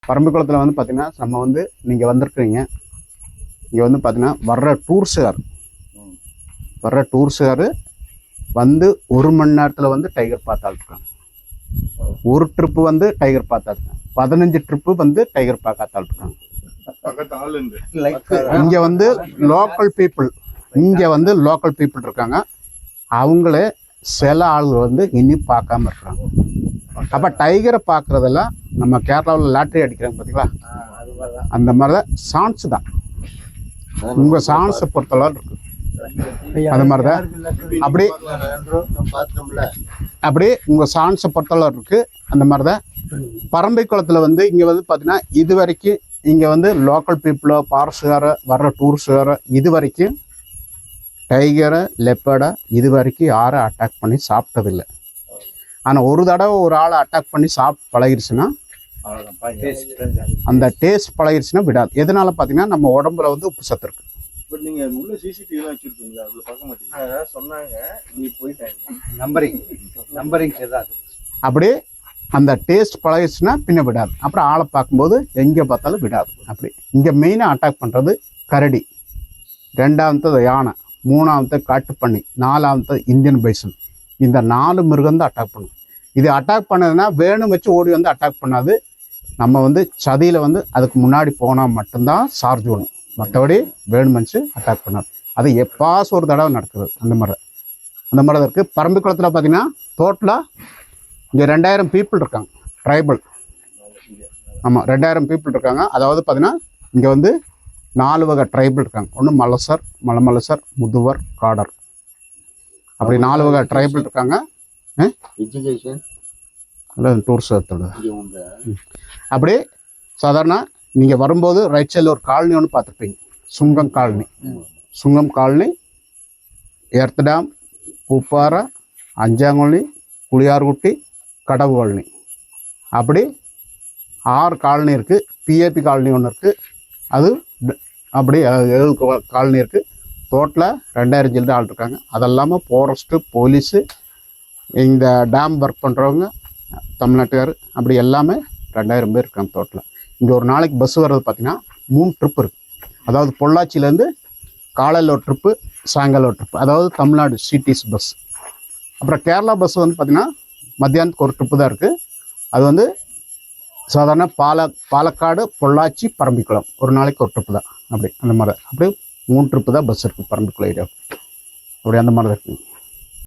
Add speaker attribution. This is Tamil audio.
Speaker 1: பரம்பிக்குளத்தில் வந்து பார்த்திங்கன்னா நம்ம வந்து நீங்கள் வந்திருக்கிறீங்க. இங்கே வந்து பார்த்திங்கன்னா வர்ற டூர்ஸுகார் வந்து 1 மணி நேரத்தில் வந்து டைகர் பார்த்தாள்ருக்காங்க. ஒரு ட்ரிப்பு வந்து டைகர் பார்த்தாள்ருக்காங்க. 15 ட்ரிப்பு வந்து டைகர் பார்க்காத்தாள்ருக்காங்க. இங்கே வந்து லோக்கல் பீப்புள் இருக்காங்க. அவங்களே சில ஆளுகள் வந்து இன்னும் பார்க்காம இருக்கிறாங்க. அப்போ டைகரை பார்க்குறதெல்லாம் நம்ம கேரளாவில் லாட்ரி அடிக்கிறாங்க பார்த்தீங்களா, அந்த மாதிரி தான் சான்ஸ் தான். உங்கள் சான்ஸை பொறுத்தளவு இருக்குது. அது மாதிரி தான் அப்படி உங்கள் சான்ஸை பொறுத்தளவு இருக்குது. அந்த மாதிரி தான் பரம்பிக்குளத்தில் வந்து இங்கே வந்து பார்த்தீங்கன்னா இது வரைக்கும் இங்கே வந்து லோக்கல் பீப்புளோ ஃபாரஸ்ட்காரோ வர்ற டூரிஸ்டுகாரோ இது வரைக்கும் டைகரை லெப்பர்டை இது வரைக்கும் யாரும் அட்டாக் பண்ணி சாப்பிட்டதில்லை. ஆனால் ஒரு தடவை ஒரு ஆளை அட்டாக் பண்ணி சாப்பிட்டு பழகிருச்சுன்னா அந்த டேஸ்ட் பழகிருச்சுன்னா விடாது. எதனால பார்த்தீங்கன்னா நம்ம உடம்புல வந்து உப்பு சத்து இருக்கு. அப்படியே அந்த டேஸ்ட் பழகிருச்சுன்னா பின்ன விடாது. அப்புறம் ஆளை பார்க்கும்போது எங்கே பார்த்தாலும் விடாது. அப்படி இங்கே மெயினாக அட்டாக் பண்ணுறது கரடி, 2வது யானை, 3வது காட்டுப்பன்னி, 4வது இந்தியன் பைசன். இந்த 4 மிருகம் தான் அட்டாக் பண்ணும். இது அட்டாக் பண்ணதுன்னா வேணும் வச்சு ஓடி வந்து அட்டாக் பண்ணாது. நம்ம வந்து சதியில் வந்து அதுக்கு முன்னாடி போனால் மட்டும்தான் சார்ஜ் பண்ணும். மற்றபடி வேணும் வச்சு அட்டாக் பண்ணாது. அது எப்பாஸ் ஒரு தடவை நடக்குது. அந்த மாதிரி தான் இருக்குது. பரம்பிக்குளத்தில் பார்த்தீங்கன்னா டோட்டலாக இங்கே 2000 பீப்புள் இருக்காங்க. ட்ரைபல். ஆமாம், 2000 பீப்புள் இருக்காங்க. அதாவது பார்த்தீங்கன்னா இங்கே வந்து 4 வகை ட்ரைபல் இருக்காங்க. ஒன்று மலசர், மலமலசர், முதுவர், காடர், அப்படி 4 வகை ட்ரைபல் இருக்காங்க. டூரிஸ்டோட அப்படி சாதாரண நீங்கள் வரும்போது ரைட் சைடில் ஒரு காலனி ஒன்று பார்த்துருப்பீங்க. சுங்கம் காலனி, எர்த் டேம், பூப்பாறை, அஞ்சாங்கொல்லி, குளியார்குட்டி, கடவு காலனி, அப்படி 6 காலனி இருக்குது. பிஏபி காலனி ஒன்று இருக்குது. அது அப்படி 7 காலனி இருக்குது. டோட்டலாக 2000 ஜில்டு ஆள் இருக்காங்க. அதெல்லாமல் ஃபாரஸ்ட்டு, போலீஸு, இந்த டேம் ஒர்க் பண்ணுறவங்க, தமிழ்நாட்டுக்கார், அப்படி எல்லாமே 2000 பேர் இருக்காங்க டோட்டலாக. இங்கே ஒரு நாளைக்கு பஸ் வர்றது பார்த்திங்கன்னா 3 ட்ரிப் இருக்குது. அதாவது பொள்ளாச்சியிலேருந்து காலையில் ஒரு ட்ரிப்பு, சாயங்காலம் ஒரு ட்ரிப்பு, அதாவது தமிழ்நாடு சிடிஎஸ் பஸ். அப்புறம் கேரளா பஸ் வந்து பார்த்திங்கன்னா மத்தியானத்துக்கு ஒரு ட்ரிப்பு தான் இருக்குது. அது வந்து சாதாரண பாலக்காடு, பொள்ளாச்சி, பரம்பிக்குளம் ஒரு நாளைக்கு ஒரு ட்ரிப்பு தான். அப்படி அந்த மாதிரி அப்படியே 3 ட்ரிப்பு தான் பஸ் இருக்குது பரம்பிக்குளம் ஏரியா. அப்படி அந்த மாதிரி தான் இருக்குது.